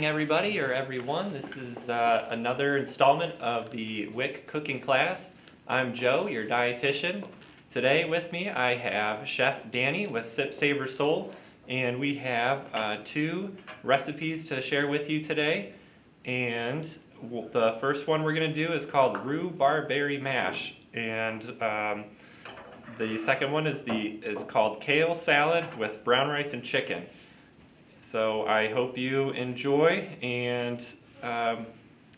evening, everybody or everyone. This is another installment of the WIC cooking class. I'm Joe, your dietitian. Today with me I have Chef Danny with Sip Savor Soul, and we have two recipes to share with you today. And the first one we're going to do is called Rhubarberry Mash, and the second one is called Kale Salad with brown rice and chicken. So I hope you enjoy, and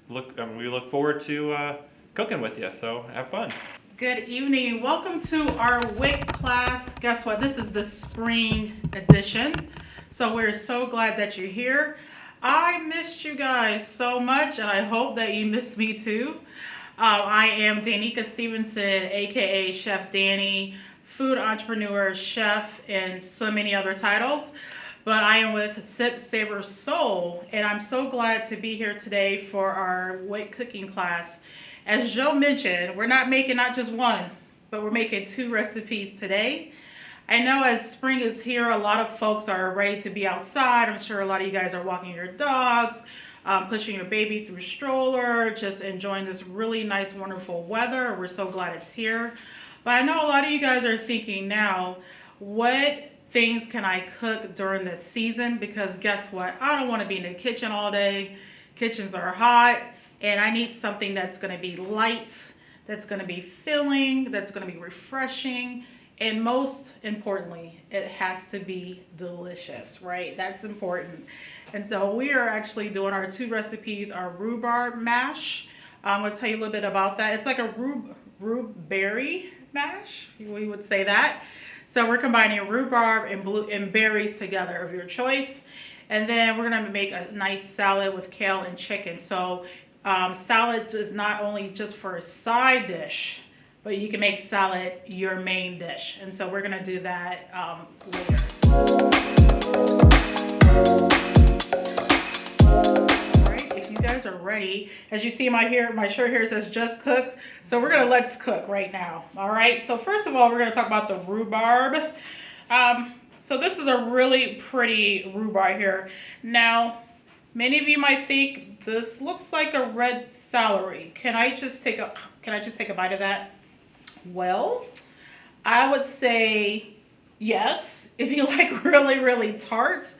we look forward to cooking with you, so have fun. Good evening. Welcome to our WIC class. Guess what? This is the spring edition. So we're so glad that you're here. I missed you guys so much, and I hope that you missed me too. I am Danica Stevenson, aka Chef Danny, food entrepreneur, chef, and so many other titles. But I am with Sip Savor Soul, and I'm so glad to be here today for our WIC cooking class. As Joe mentioned, we're not making not just one, but we're making two recipes today. I know as spring is here, a lot of folks are ready to be outside. I'm sure a lot of you guys are walking your dogs, pushing your baby through stroller, just enjoying this really nice, wonderful weather. We're so glad it's here. But I know a lot of you guys are thinking now, what things can I cook during this season? Because guess what? I don't want to be in the kitchen all day. Kitchens are hot, and I need something that's going to be light, that's going to be filling, that's going to be refreshing, and most importantly, it has to be delicious, right? That's important. And so we are actually doing our two recipes, our rhubarb mash. I'm going to tell you a little bit about that. It's like a rhubarberry mash, we would say that. So we're combining rhubarb and berries together of your choice. And then we're gonna make a nice salad with kale and chicken. So salad is not only just for a side dish, but you can make salad your main dish. And so we're gonna do that later. Guys are ready. As you see my shirt here says just cooked, so we're gonna let's cook right now. All right, so first of all we're gonna talk about the rhubarb. So this is a really pretty rhubarb here. Now many of you might think this looks like a red celery. Can I just take a bite of that? Well, I would say yes if you like really tart.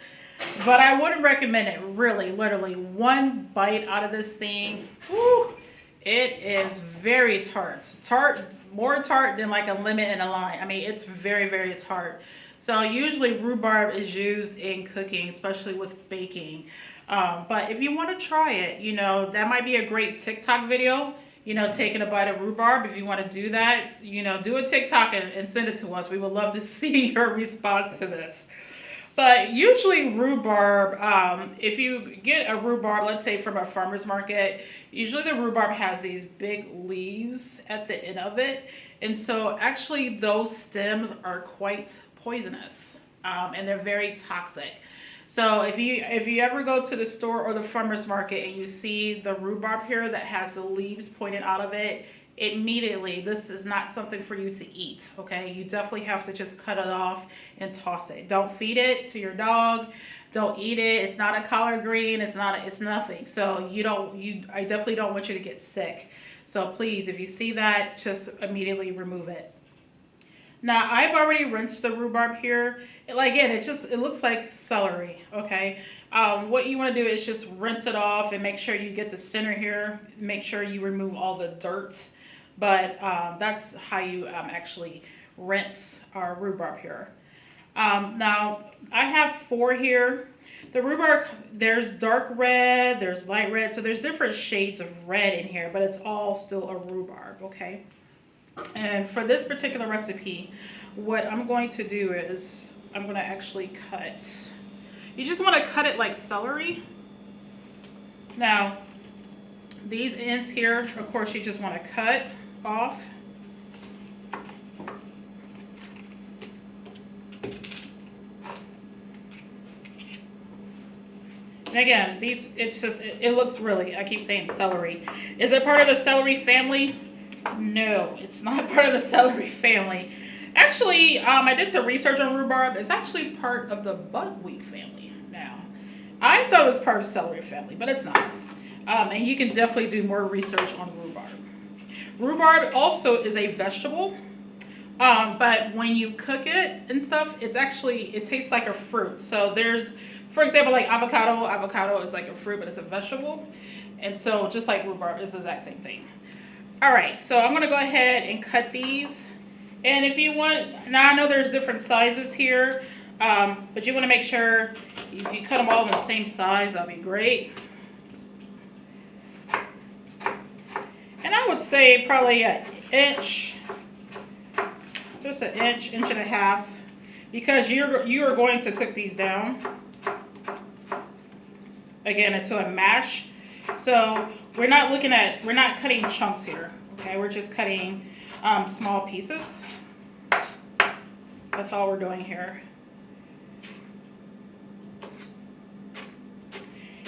But I wouldn't recommend it, really, literally. One bite out of this thing, whew, it is very tart. More tart than like a lemon and a lime. I mean, it's very tart. So usually rhubarb is used in cooking, especially with baking. But if you want to try it, you know, that might be a great TikTok video, you know, taking a bite of rhubarb. If you want to do that, you know, do a TikTok and send it to us. We would love to see your response to this. But usually rhubarb, if you get a rhubarb, let's say from a farmer's market, usually the rhubarb has these big leaves at the end of it. And so actually those stems are quite poisonous, and they're very toxic. So if you ever go to the store or the farmer's market and you see the rhubarb here that has the leaves pointed out of it, immediately, this is not something for you to eat. Okay, you definitely have to just cut it off and toss it. Don't feed it to your dog. Don't eat it. It's not a collard green. It's nothing. So I definitely don't want you to get sick. So please, if you see that, just immediately remove it. Now I've already rinsed the rhubarb here. Again, it looks like celery. Okay. What you want to do is just rinse it off and make sure you get the center here. Make sure you remove all the dirt. But that's how you actually rinse our rhubarb here. Now I have 4 here. The rhubarb, there's dark red, there's light red, so there's different shades of red in here, but it's all still a rhubarb, okay? And for this particular recipe, what I'm going to do is I'm going to actually cut. You just want to cut it like celery. Now these ends here, of course, you just want to cut off. And again, it looks really, I keep saying celery. Is it part of the celery family? No, it's not part of the celery family. Actually, I did some research on rhubarb. It's actually part of the buckwheat family now. I thought it was part of celery family, but it's not. And you can definitely do more research on rhubarb. Rhubarb also is a vegetable, but when you cook it and stuff, it tastes like a fruit. So there's, for example, like avocado. Avocado is like a fruit, but it's a vegetable. And so just like rhubarb, it's the exact same thing. All right, so I'm gonna go ahead and cut these. And if you want, now I know there's different sizes here, but you wanna make sure if you cut them all in the same size, that'd be great. And I would say probably an inch, just an inch, inch and a half, because you are going to cook these down, again, into a mash. So we're not cutting chunks here, okay? We're just cutting small pieces. That's all we're doing here.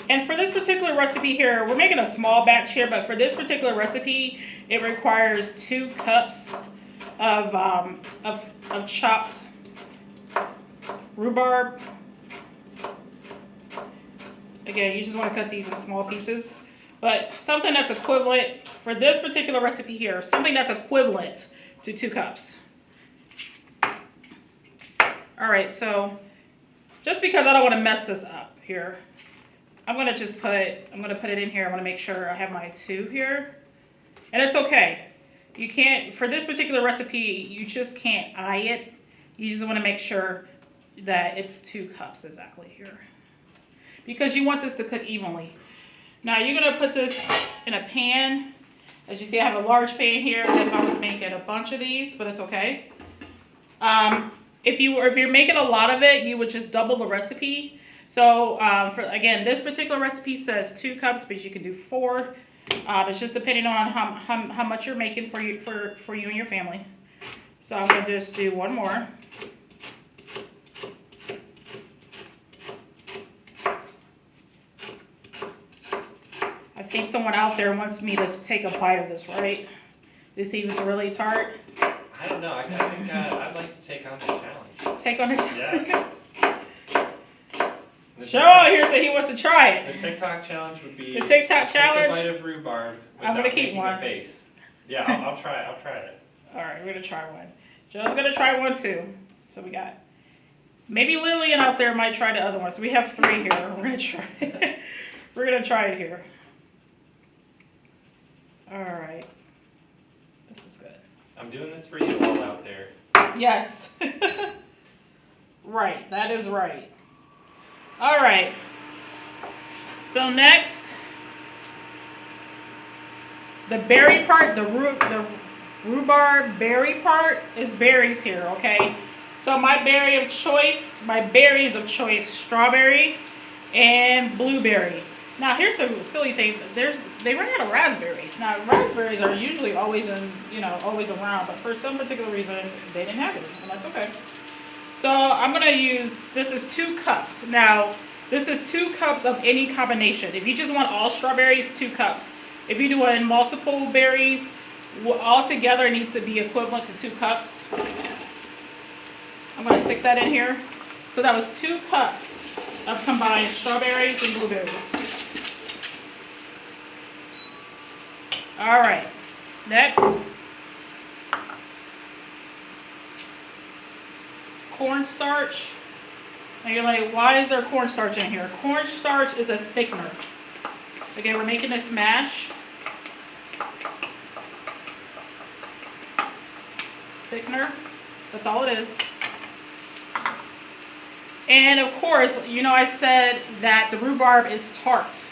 And for this particular recipe here, we're making a small batch here, but for this particular recipe, it requires 2 cups of chopped rhubarb. Again, you just want to cut these in small pieces. But something that's equivalent, for this particular recipe here, something that's equivalent to 2 cups. All right, so just because I don't want to mess this up here, I'm going to put it in here. I want to make sure I have my 2 here. And it's okay. You can't, for this particular recipe, you just can't eye it. You just want to make sure that it's 2 cups exactly here, because you want this to cook evenly. Now you're going to put this in a pan. As you see, I have a large pan here as if I was making a bunch of these, but it's okay. If you're making a lot of it, you would just double the recipe. So again, this particular recipe says 2 cups, but you can do 4. It's just depending on how much you're making for you and your family. So I'm going to just do 1 more. I think someone out there wants me to take a bite of this, right? This seems really tart. I don't know. I think I'd like to take on the challenge. Take on the challenge? Yeah. Joe here said he wants to try it. The TikTok challenge would be the TikTok challenge. Take a bite of rhubarb I'm gonna keep one. Face. Yeah, I'll try it. I'll try it. All right, we're gonna try one. Joe's gonna try one too. So we got maybe Lillian out there might try the other one. So we have 3 here. We're gonna try it. We're gonna try it here. All right. This is good. I'm doing this for you all out there. Yes. Right. That is right. All right. So next, the berry part, the rhubarb berry part is berries here, okay? So my berries of choice, strawberry and blueberry. Now here's some silly things. They ran out of raspberries. Now raspberries are usually always always around, but for some particular reason they didn't have it, and that's okay. So I'm gonna use, this is 2 cups. Now this is 2 cups of any combination. If you just want all strawberries, 2 cups. If you do it in multiple berries, all together it needs to be equivalent to 2 cups. I'm gonna stick that in here. So that was 2 cups of combined strawberries and blueberries. All right, next. Cornstarch. And you're like, why is there cornstarch in here? Cornstarch is a thickener. Again, we're making this mash. Thickener. That's all it is. And of course, I said that the rhubarb is tart.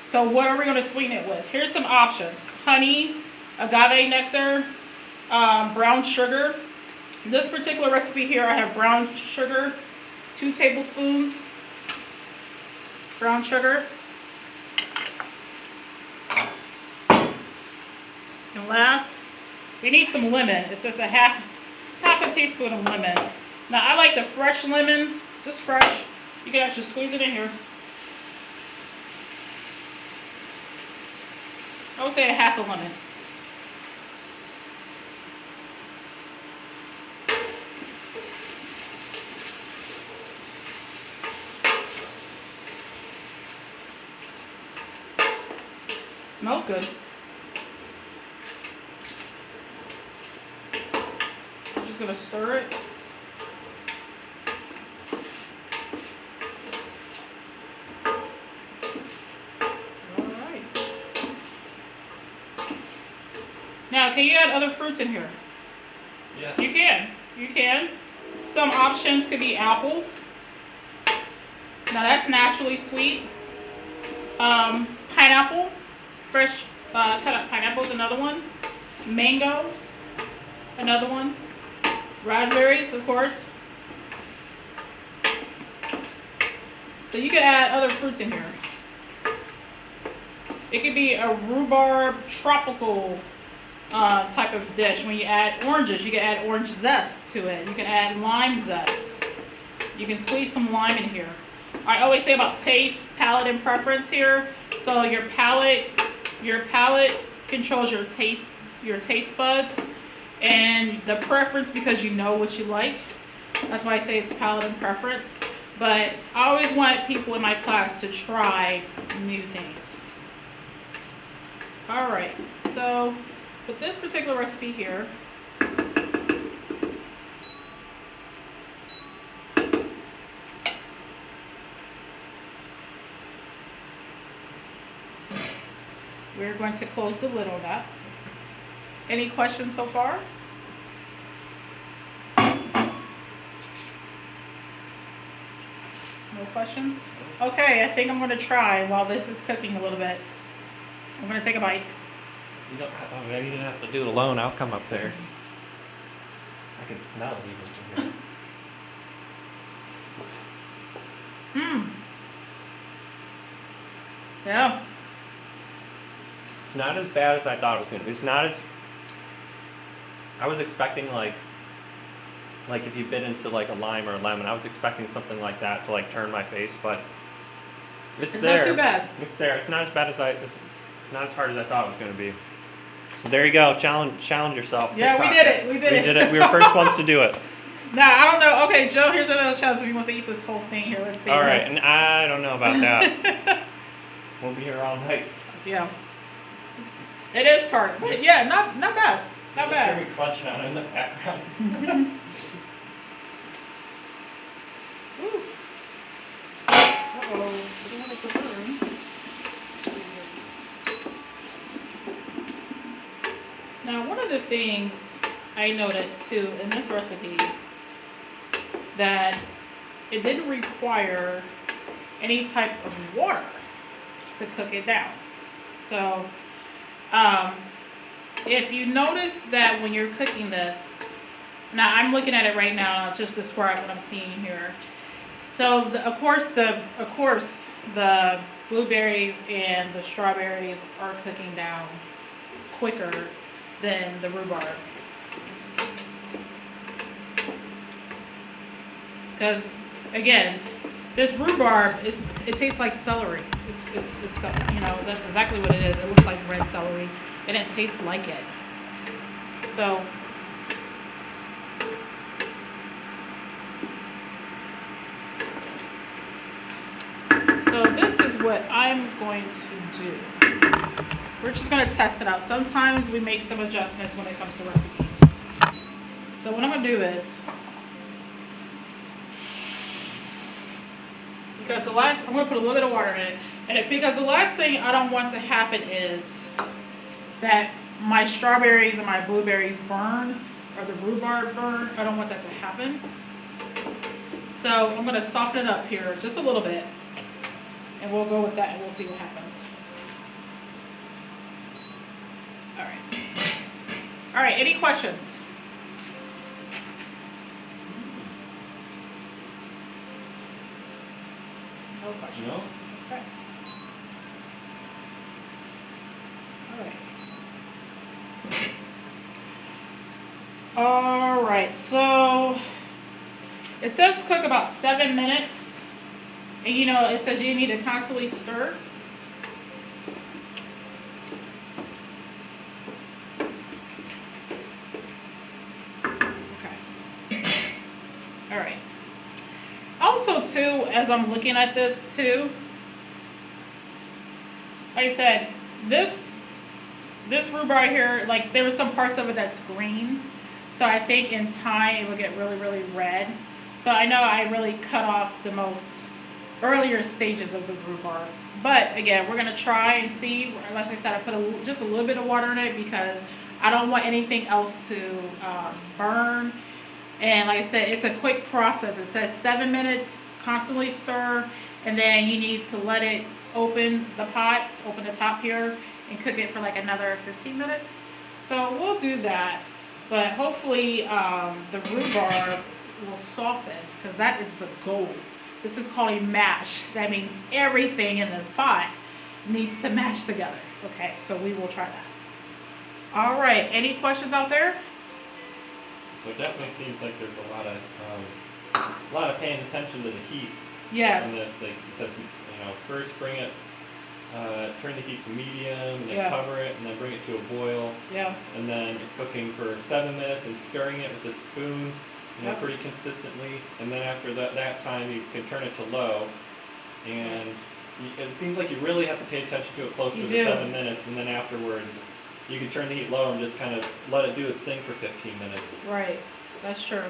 So what are we going to sweeten it with? Here's some options. Honey, agave nectar, brown sugar. This particular recipe here, I have brown sugar, 2 tablespoons. Brown sugar. And last, we need some lemon. It's just a half a teaspoon of lemon. Now I like the fresh lemon, just fresh. You can actually squeeze it in here. I would say a half a lemon. Smells good. I'm just gonna stir it. All right. Now, can you add other fruits in here? Yeah. You can. You can. Some options could be apples. Now that's naturally sweet. Pineapple, fresh cut up pineapple is another one. Mango, another one. Raspberries, of course. So you can add other fruits in here. It could be a rhubarb tropical type of dish. When you add oranges, you can add orange zest to it. You can add lime zest. You can squeeze some lime in here. I always say about taste, palate, and preference here. So your palate controls your taste buds, and the preference because you know what you like. That's why I say it's palate and preference. But I always want people in my class to try new things. All right, so with this particular recipe here, we're going to close the lid on that. Any questions so far? No questions? Okay, I think I'm going to try while this is cooking a little bit. I'm going to take a bite. You don't have, oh, maybe you didn't have to do it alone. I'll come up there. I can smell it even from here. Mmm. Yeah. It's not as bad as I thought it was gonna be. It's not as. I was expecting like if you bit into like a lime or a lemon, I was expecting something like that to like turn my face, but it's there. Not too bad. It's there. It's not as bad as it's not as hard as I thought it was gonna be. So there you go. Challenge yourself. Yeah, TikTok. we did it. We did it. We were first ones to do it. Now, I don't know. Okay, Joe, here's another challenge if he wants to eat this whole thing here. Let's see. All right, and I don't know about that. We'll be here all night. Yeah. It is tart. But yeah, not bad. Not Just bad. hear me crunching on it in the background. Ooh. Uh-oh. We don't have to burn. Now, one of the things I noticed too in this recipe that it didn't require any type of water to cook it down. So, if you notice that when you're cooking this, now I'm looking at it right now, I'll just describe what I'm seeing here. So, of course, the blueberries and the strawberries are cooking down quicker than the rhubarb. Because, again, this rhubarb it tastes like celery. It's you know, that's exactly what it is. It looks like red celery, and it tastes like it. So this is what I'm going to do. We're just going to test it out. Sometimes we make some adjustments when it comes to recipes. So what I'm going to do is, because I'm going to put a little bit of water in it, and because the last thing I don't want to happen is that my strawberries and my blueberries burn, or the rhubarb burn. I don't want that to happen. So I'm going to soften it up here just a little bit, and we'll go with that, and we'll see what happens. All right, any questions? No questions. No? Okay. All right, so it says cook about 7 minutes. And you know, it says you need to constantly stir. Okay. All right. Also, too, as I'm looking at this, too, like I said, this this rhubarb here, like there were some parts of it that's green. So I think in time it will get really, really red. So I know I really cut off the most earlier stages of the rhubarb. But again, we're gonna try and see. Like I said, I put just a little bit of water in it because I don't want anything else to burn. And like I said, it's a quick process. It says 7 minutes, constantly stir, and then you need to let it open the pot, open the top here, and cook it for like another 15 minutes. So we'll do that. But hopefully the rhubarb will soften because that is the goal. This is called a mash. That means everything in this pot needs to mash together. Okay, so we will try that. All right, any questions out there? So it definitely seems like there's a lot of paying attention to the heat Yes. on this. Like it says, first bring it, turn the heat to medium, and then Yeah. cover it, and then bring it to a boil, Yeah. and then cooking for 7 minutes and stirring it with a spoon, Yep. pretty consistently. And then after that time, you can turn it to low, and it seems like you really have to pay attention to it closer You to do. 7 minutes, and then afterwards, you can turn the heat low and just kind of let it do its thing for 15 minutes. Right, that's true.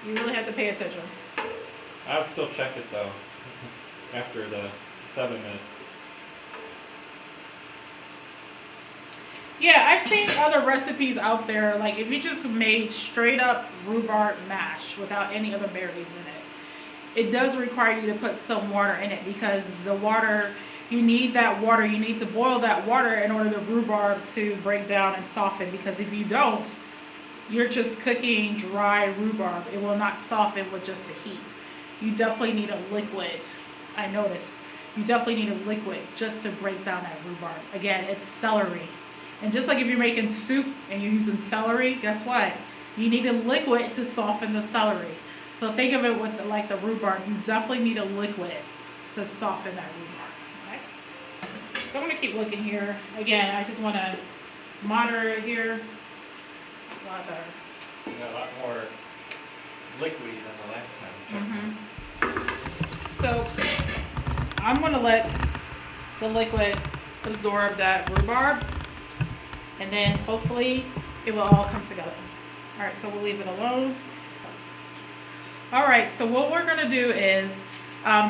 You really have to pay attention. I would still check it though, after the 7 minutes. Yeah, I've seen other recipes out there, like if you just made straight up rhubarb mash without any other berries in it, it does require you to put some water in it because the water, you need that water, you need to boil that water in order the rhubarb to break down and soften, because if you don't, you're just cooking dry rhubarb. It will not soften with just the heat. You definitely need a liquid. I noticed. You definitely need a liquid just to break down that rhubarb. Again, it's celery. And just like if you're making soup and you're using celery, guess what? You need a liquid to soften the celery. So think of it with like the rhubarb. You definitely need a liquid to soften that rhubarb. Okay? So I'm going to keep looking here. Again, I just want to monitor it here. A lot better. You got a lot more liquidy than the last time. So I'm going to let the liquid absorb that rhubarb, and then hopefully it will all come together. All right, so we'll leave it alone. All right, so what we're going to do is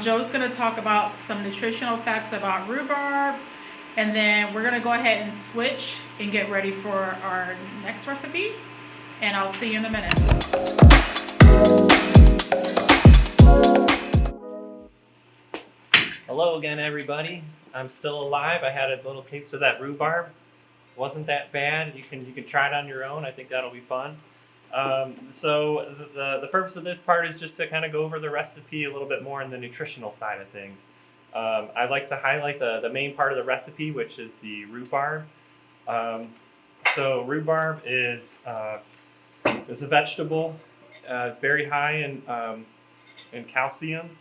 Joe's going to talk about some nutritional facts about rhubarb, and then we're going to go ahead and switch and get ready for our next recipe, and I'll see you in a minute. Hello again, everybody. I'm still alive. I had a little taste of that rhubarb. Wasn't that bad. You can try it on your own. I think that'll be fun. So the purpose of this part is just to kind of go over the recipe a little bit more in the nutritional side of things. I'd like to highlight the main part of the recipe, which is the rhubarb. So rhubarb is a vegetable. It's very high in calcium.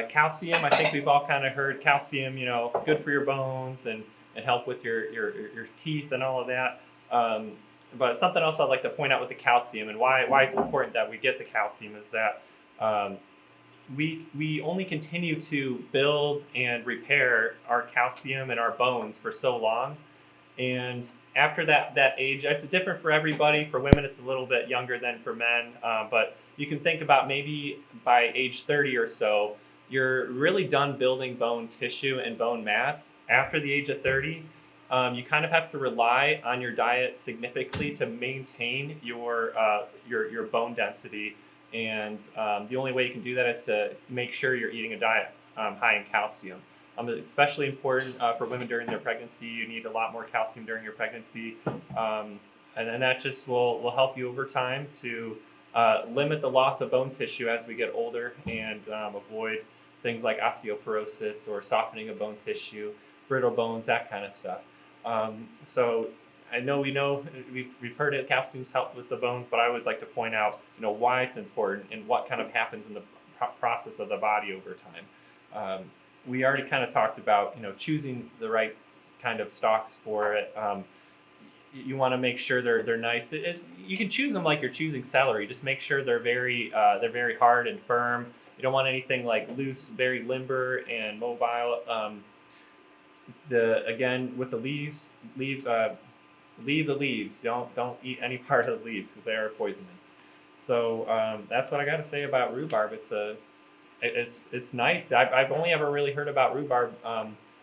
Calcium, I think we've all kind of heard calcium, good for your bones and help with your teeth and all of that. But something else I'd like to point out with the calcium and why it's important that we get the calcium is that we only continue to build and repair our calcium and our bones for so long. And after that age, it's different for everybody. For women, it's a little bit younger than for men. But you can think about maybe by age 30 or so, you're really done building bone tissue and bone mass. After the age of 30, you kind of have to rely on your diet significantly to maintain your bone density. And the only way you can do that is to make sure you're eating a diet high in calcium. Especially important for women during their pregnancy. You need a lot more calcium during your pregnancy. And then that just will help you over time to limit the loss of bone tissue as we get older and avoid things like osteoporosis or softening of bone tissue, brittle bones, that kind of stuff. So I know we've heard it, calcium's helped with the bones, but I always like to point out why it's important and what kind of happens in the process of the body over time. We already kind of talked about choosing the right kind of stalks for it. You want to make sure they're nice. You can choose them like you're choosing celery. Just make sure they're very hard and firm. You don't want anything like loose, very limber and mobile. again with the leaves, leave the leaves. Don't eat any part of the leaves because they are poisonous. So that's what I got to say about rhubarb. It's nice. I've only ever really heard about rhubarb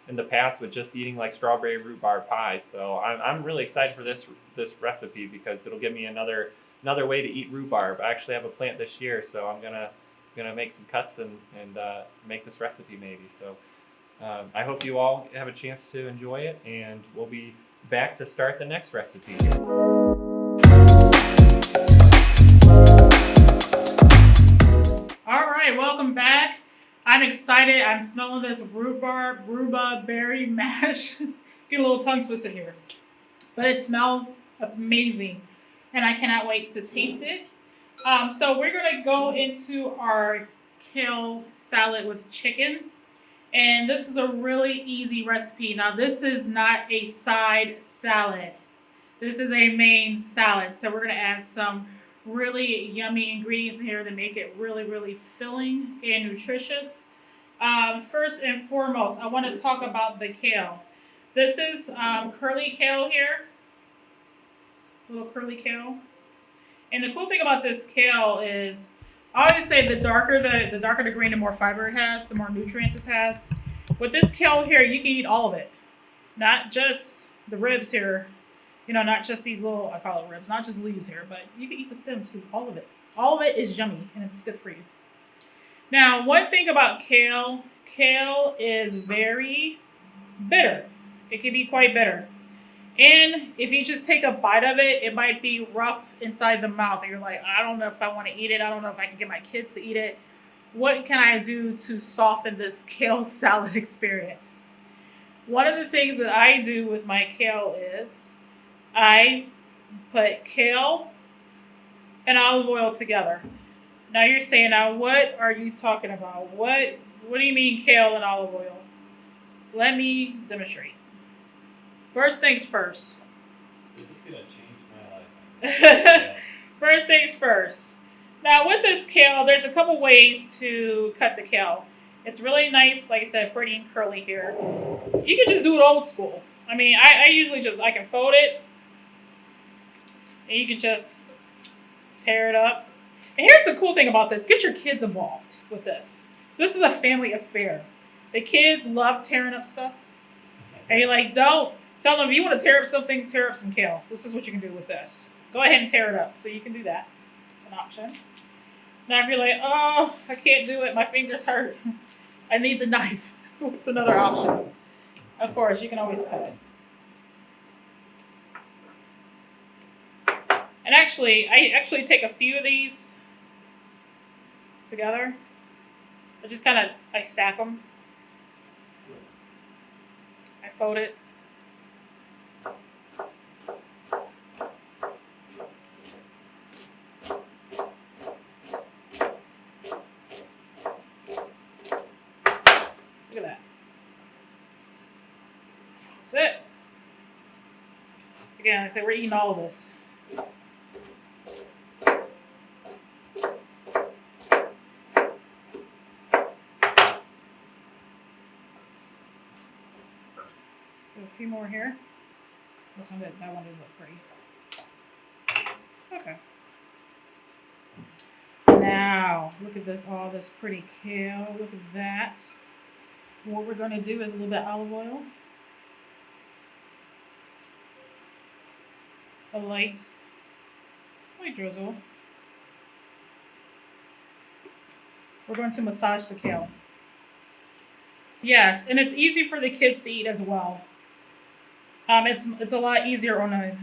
in the past with just eating like strawberry rhubarb pie. So I'm really excited for this recipe because it'll give me another way to eat rhubarb. I actually have a plant this year, so I'm gonna make some cuts and make this recipe maybe. So I hope you all have a chance to enjoy it, and we'll be back to start the next recipe. All right, welcome back. I'm excited. I'm smelling this rhubarberry mash. Get a little tongue twisted here. But it smells amazing, and I cannot wait to taste it. So we're going to go into our kale salad with chicken. And this is a really easy recipe. Now, this is not a side salad. This is a main salad. So we're going to add some really yummy ingredients in here that make it really, really filling and nutritious. First and foremost, I want to talk about the kale. This is curly kale here. Little curly kale. And the cool thing about this kale is, I always say the darker the green, the more fiber it has, the more nutrients it has. With this kale here, you can eat all of it. Not just the ribs here. You know, not just these little, I call it ribs, not just leaves here, but you can eat the stem too, all of it. All of it is yummy, and it's good for you. Now, one thing about kale is very bitter. It can be quite bitter. And if you just take a bite of it, it might be rough inside the mouth. And you're like, I don't know if I want to eat it. I don't know if I can get my kids to eat it. What can I do to soften this kale salad experience? One of the things that I do with my kale is I put kale and olive oil together. Now you're saying, now what are you talking about? What do you mean kale and olive oil? Let me demonstrate. First things first. This is gonna change my life. First things first. Now with this kale, there's a couple ways to cut the kale. It's really nice, like I said, pretty and curly here. You can just do it old school. I mean, I usually I can fold it, and you can just tear it up. And here's the cool thing about this. Get your kids involved with this. This is a family affair. The kids love tearing up stuff. And you're like, don't. Tell them if you want to tear up something, tear up some kale. This is what you can do with this. Go ahead and tear it up. So you can do that. It's an option. Now if you're like, oh, I can't do it. My fingers hurt. I need the knife. What's another option? Of course, you can always cut it. And actually, I take a few of these together. I stack them. I fold it. Look at that. That's it. Again, like I said, we're eating all of this. Do a few more here. That one didn't look pretty. Okay. Now, look at this, all this pretty kale. Look at that. What we're going to do is a little bit of olive oil. A light drizzle. We're going to massage the kale. Yes, and it's easy for the kids to eat as well. It's a lot easier on the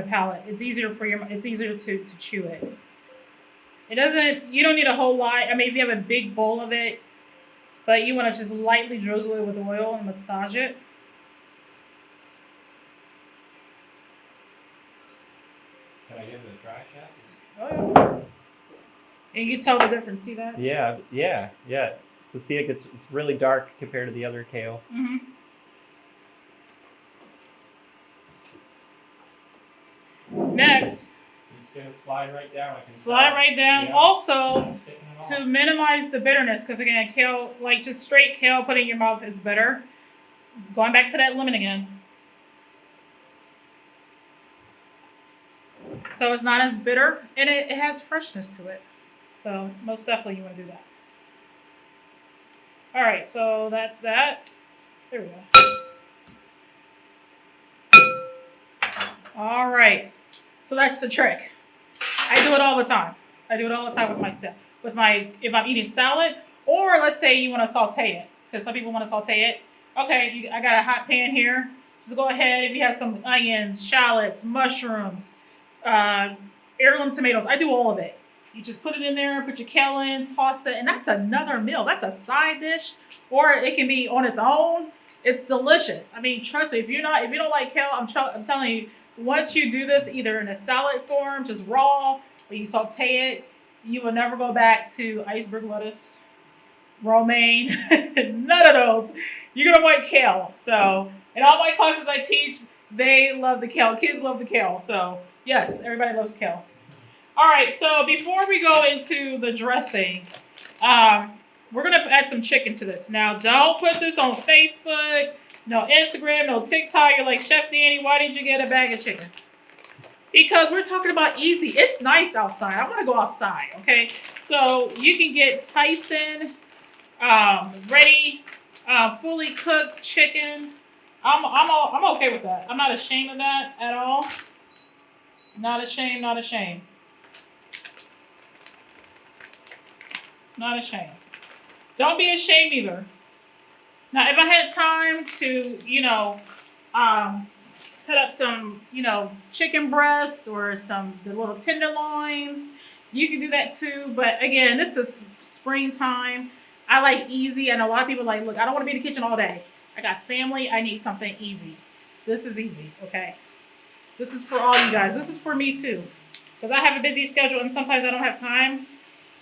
palate. It's easier to chew it. You don't need a whole lot. I mean, if you have a big bowl of it, but you want to just lightly drizzle it with oil and massage it. Can I give it a try, Chef? Oh, yeah. And you can tell the difference. See that? Yeah. So see, it's really dark compared to the other kale. Mm-hmm. Next, I'm just gonna slide right down. slide right down. Yeah. Also, to minimize the bitterness, because again, kale, like just straight kale, put it in your mouth is bitter. Going back to that lemon again. So it's not as bitter and it has freshness to it. So most definitely you want to do that. All right, so that's that. There we go. All right. So that's the trick. I do it all the time. I do it all the time with myself. If I'm eating salad, or let's say you want to saute it, because some people want to saute it. Okay, I got a hot pan here. Just go ahead if you have some onions, shallots, mushrooms, heirloom tomatoes. I do all of it. You just put it in there, put your kale in, toss it, and that's another meal. That's a side dish, or it can be on its own. It's delicious. I mean, trust me. If you don't like kale, I'm telling you. Once you do this, either in a salad form, just raw, or you saute it, you will never go back to iceberg lettuce, romaine, none of those. You're gonna want kale. So, in all my classes I teach, they love the kale. Kids love the kale. So, yes, everybody loves kale. All right. So before we go into the dressing, we're gonna add some chicken to this. Now, don't put this on Facebook. No Instagram, no TikTok. You're like, Chef Danny, why did you get a bag of chicken? Because we're talking about easy. It's nice outside. I want to go outside, okay? So you can get Tyson ready, fully cooked chicken. I'm okay with that. I'm not ashamed of that at all. Not ashamed, not ashamed. Not ashamed. Don't be ashamed either. Now, if I had time to, put up some, chicken breast or the little tenderloins, you can do that too. But again, this is springtime. I like easy. And a lot of people are like, look, I don't want to be in the kitchen all day. I got family. I need something easy. This is easy, okay? This is for all you guys. This is for me too. Because I have a busy schedule and sometimes I don't have time.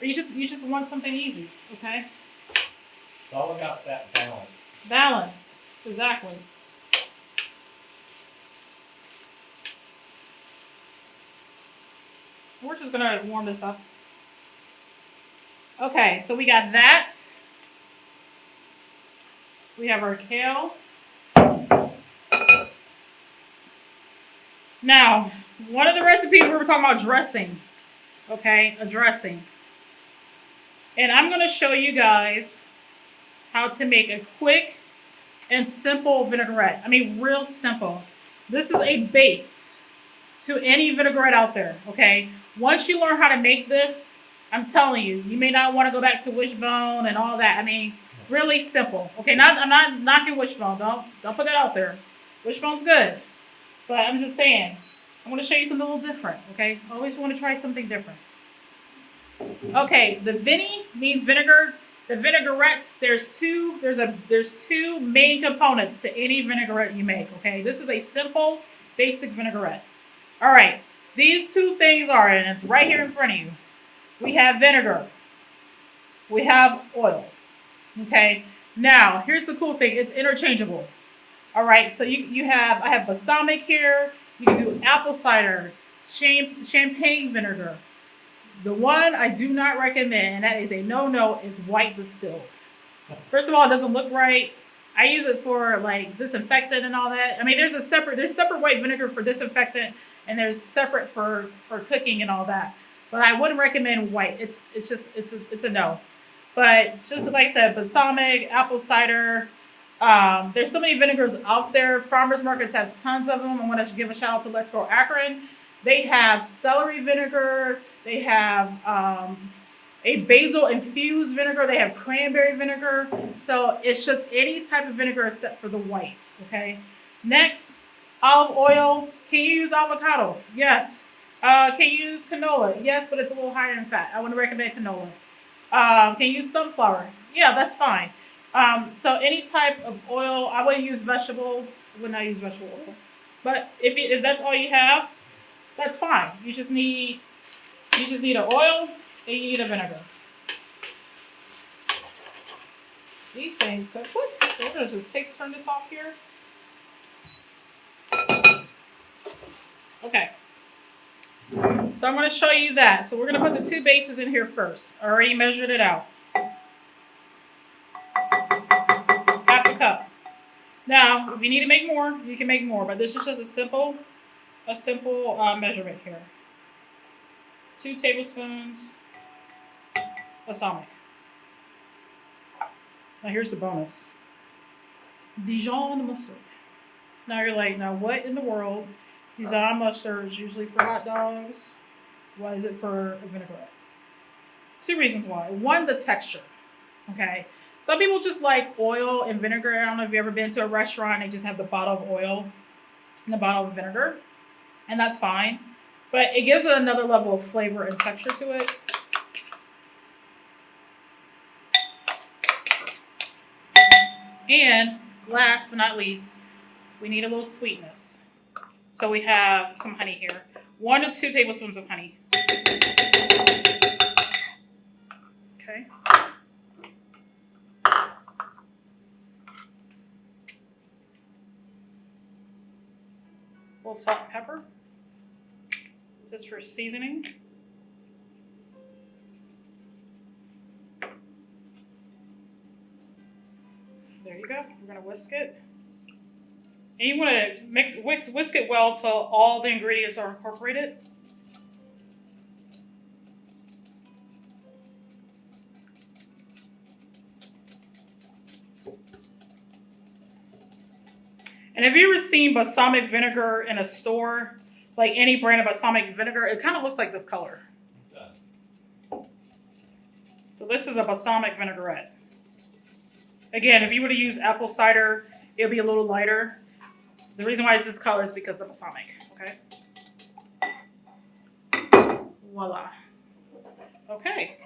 Or you just want something easy, okay? It's all about that balance. Balance, exactly. We're just gonna warm this up. Okay, so we got that. We have our kale. Now, one of the recipes we were talking about dressing. Okay, a dressing. And I'm gonna show you guys how to make a quick and simple vinaigrette. I mean, real simple. This is a base to any vinaigrette out there, okay? Once you learn how to make this, I'm telling you, you may not want to go back to wishbone and all that. I mean, really simple, okay? I'm not knocking wishbone. Don't put that out there. Wishbone's good, but I'm just saying, I want to show you something a little different, okay? Always want to try something different. Okay, the vini means vinegar. The vinaigrettes, there's two main components to any vinaigrette you make, okay? This is a simple, basic vinaigrette. All right, these two things are, and it's right here in front of you. We have vinegar. We have oil, okay? Now, here's the cool thing. It's interchangeable. All right, so I have balsamic here. You can do apple cider, champagne vinegar. The one I do not recommend, and that is a no-no, is white distilled. First of all, it doesn't look right. I use it for like disinfectant and all that. I mean, there's separate white vinegar for disinfectant, and there's separate for cooking and all that. But I wouldn't recommend white. It's a no. But just like I said, balsamic, apple cider. There's so many vinegars out there. Farmers markets have tons of them. I want to give a shout out to Let's Grow Akron. They have celery vinegar. They have a basil infused vinegar. They have cranberry vinegar. So it's just any type of vinegar except for the white, okay? Next, olive oil. Can you use avocado? Yes. Can you use canola? Yes, but it's a little higher in fat. I wouldn't recommend canola. Can you use sunflower? Yeah, that's fine. So any type of oil. I wouldn't use vegetable. I would not use vegetable oil. But if that's all you have, that's fine. You just need an oil and you need a vinegar. These things cook quick. So we're gonna just turn this off here. Okay. So I'm gonna show you that. So we're gonna put the two bases in here first. I already measured it out. Half a cup. Now, if you need to make more, you can make more, but this is just a simple measurement here. 2 tablespoons balsamic. Now here's the bonus. Dijon mustard. Now you're like, now what in the world? Dijon mustard is usually for hot dogs. Why is it for a vinaigrette? 2 reasons why. One, the texture. Okay. Some people just like oil and vinegar. I don't know if you've ever been to a restaurant and they just have the bottle of oil and the bottle of vinegar. And that's fine. But it gives it another level of flavor and texture to it. And last but not least, we need a little sweetness. So we have some honey here. 1 to 2 tablespoons of honey. Okay. A little salt and pepper, just for seasoning. There you go. We're gonna whisk it. And you want to whisk it well till all the ingredients are incorporated. And have you ever seen balsamic vinegar in a store, like any brand of balsamic vinegar? It kind of looks like this color. It does. So this is a balsamic vinaigrette. Again, if you were to use apple cider, it would be a little lighter. The reason why it's this color is because of balsamic, okay? Voila. Okay.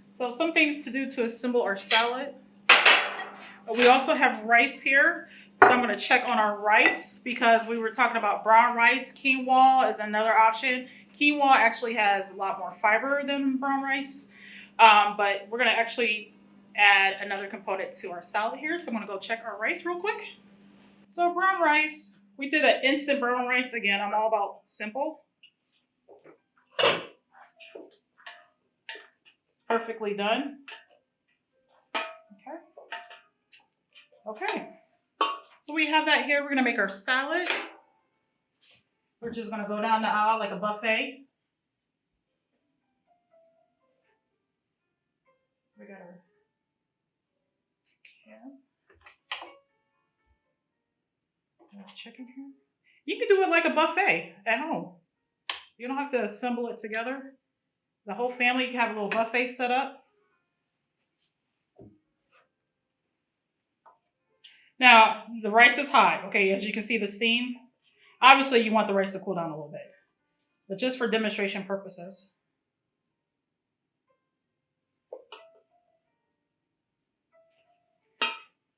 So some things to do to assemble our salad. We also have rice here. So I'm going to check on our rice because we were talking about brown rice. Quinoa is another option. Quinoa actually has a lot more fiber than brown rice. But we're going to actually add another component to our salad here. So I'm going to go check our rice real quick. So brown rice, we did an instant brown rice. Again, I'm all about simple. It's perfectly done. Okay. So we have that here. We're going to make our salad. We're just going to go down the aisle like a buffet. We got our chicken here. You can do it like a buffet at home. You don't have to assemble it together. The whole family can have a little buffet set up. Now, the rice is hot. Okay, as you can see the steam. Obviously, you want the rice to cool down a little bit. But just for demonstration purposes.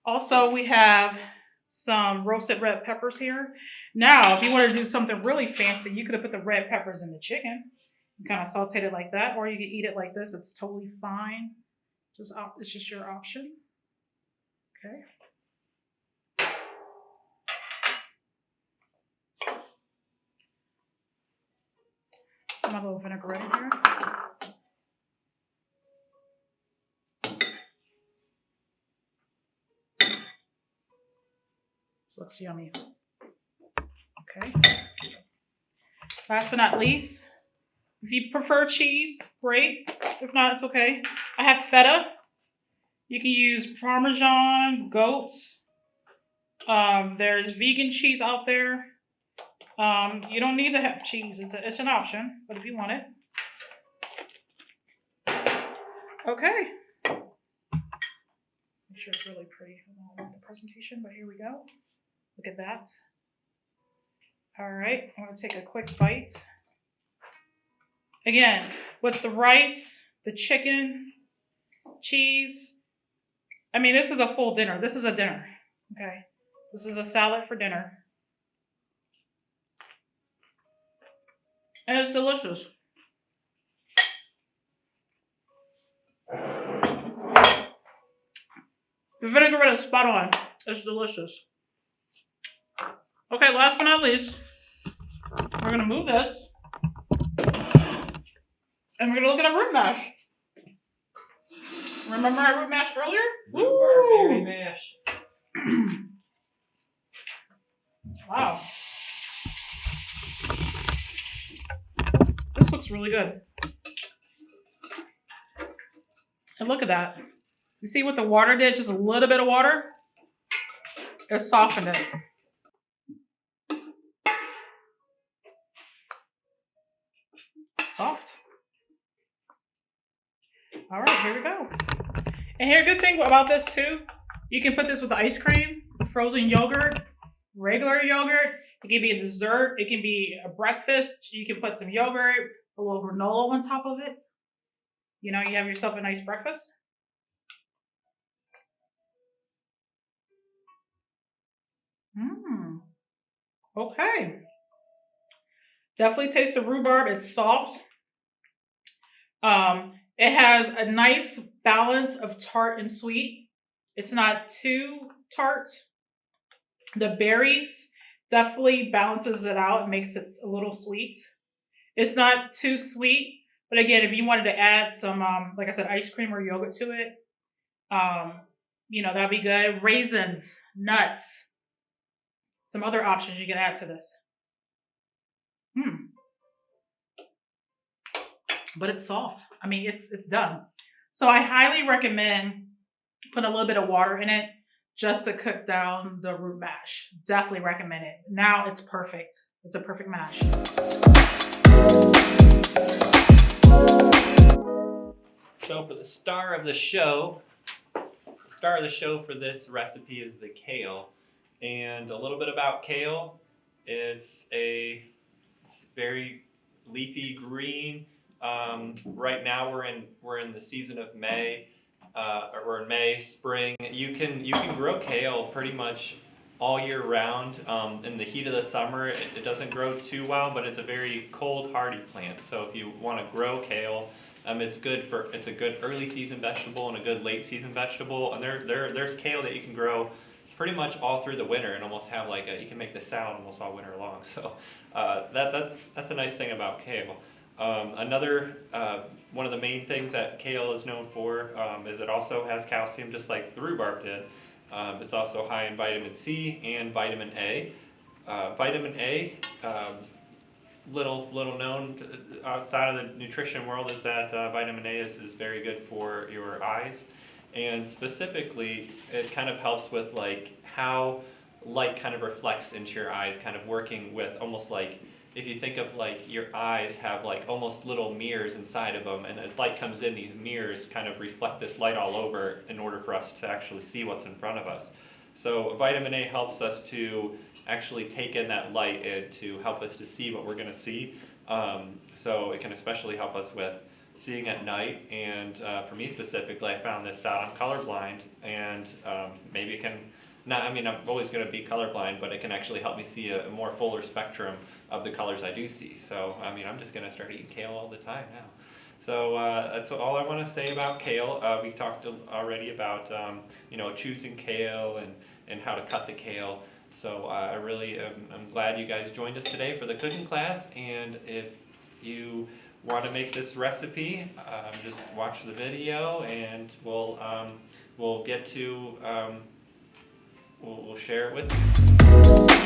Also, we have some roasted red peppers here. Now, if you want to do something really fancy, you could have put the red peppers in the chicken and kind of sauteed it like that, or you could eat it like this. It's totally fine. It's just your option. Okay. My little vinaigrette in here. This looks yummy. Okay. Last but not least, if you prefer cheese, great. If not, it's okay. I have feta. You can use Parmesan, goat. There's vegan cheese out there. You don't need to have cheese. It's an option, but if you want it. Okay. I'm sure it's really pretty. I don't know the presentation, but here we go. Look at that. All right, I'm going to take a quick bite. Again, with the rice, the chicken, cheese. I mean, this is a full dinner. This is a dinner. Okay. This is a salad for dinner. And it's delicious. The vinaigrette is spot on. It's delicious. Okay, last but not least, we're going to move this. And we're going to look at our root mash. Remember our root mash earlier? Rhubarberry Mash. Wow. This looks really good. And look at that. You see what the water did? Just a little bit of water. It softened it. It's soft. All right, here we go. And here, good thing about this too, you can put this with ice cream, frozen yogurt, regular yogurt. It can be a dessert. It can be a breakfast. You can put some yogurt, a little granola on top of it. You know, you have yourself a nice breakfast. Mmm. Okay. Definitely taste the rhubarb. It's soft. It has a nice balance of tart and sweet. It's not too tart. The berries definitely balances it out and makes it a little sweet. It's not too sweet, but again, if you wanted to add some, like I said, ice cream or yogurt to it, you know, that'd be good. Raisins, nuts, some other options you can add to this. But it's soft. I mean, it's done. So I highly recommend putting a little bit of water in it just to cook down the root mash. Definitely recommend it. Now it's perfect. It's a perfect mash. So for the star of the show for this recipe is the kale. And a little bit about kale. It's a very leafy green. Right now we're in the season of May, or we're in May, spring. You can grow kale pretty much all year round. In the heat of the summer, it doesn't grow too well, but it's a very cold hardy plant. So if you want to grow kale, it's a good early season vegetable and a good late season vegetable. And there's kale that you can grow pretty much all through the winter and almost have you can make the salad almost all winter long. So that's a nice thing about kale. Another one of the main things that kale is known for is it also has calcium, just like the rhubarb did. It's also high in vitamin C and vitamin A. Vitamin A, little known outside of the nutrition world, is that vitamin A is very good for your eyes, and specifically it kind of helps with how light kind of reflects into your eyes, kind of working with almost like, if you think of your eyes have almost little mirrors inside of them, and as light comes in, these mirrors kind of reflect this light all over in order for us to actually see what's in front of us. So vitamin A helps us to actually take in that light and to help us to see what we're going to see. So it can especially help us with seeing at night, and for me specifically, I found this out. I'm colorblind, and maybe it can not, I mean, I'm always going to be colorblind, but it can actually help me see a more fuller spectrum of the colors I do see. So, I mean, I'm just going to start eating kale all the time now. So that's all I want to say about kale. We talked already about, choosing kale and how to cut the kale. So I really I'm glad you guys joined us today for the cooking class. And if you want to make this recipe, just watch the video, and we'll get to we'll share it with you.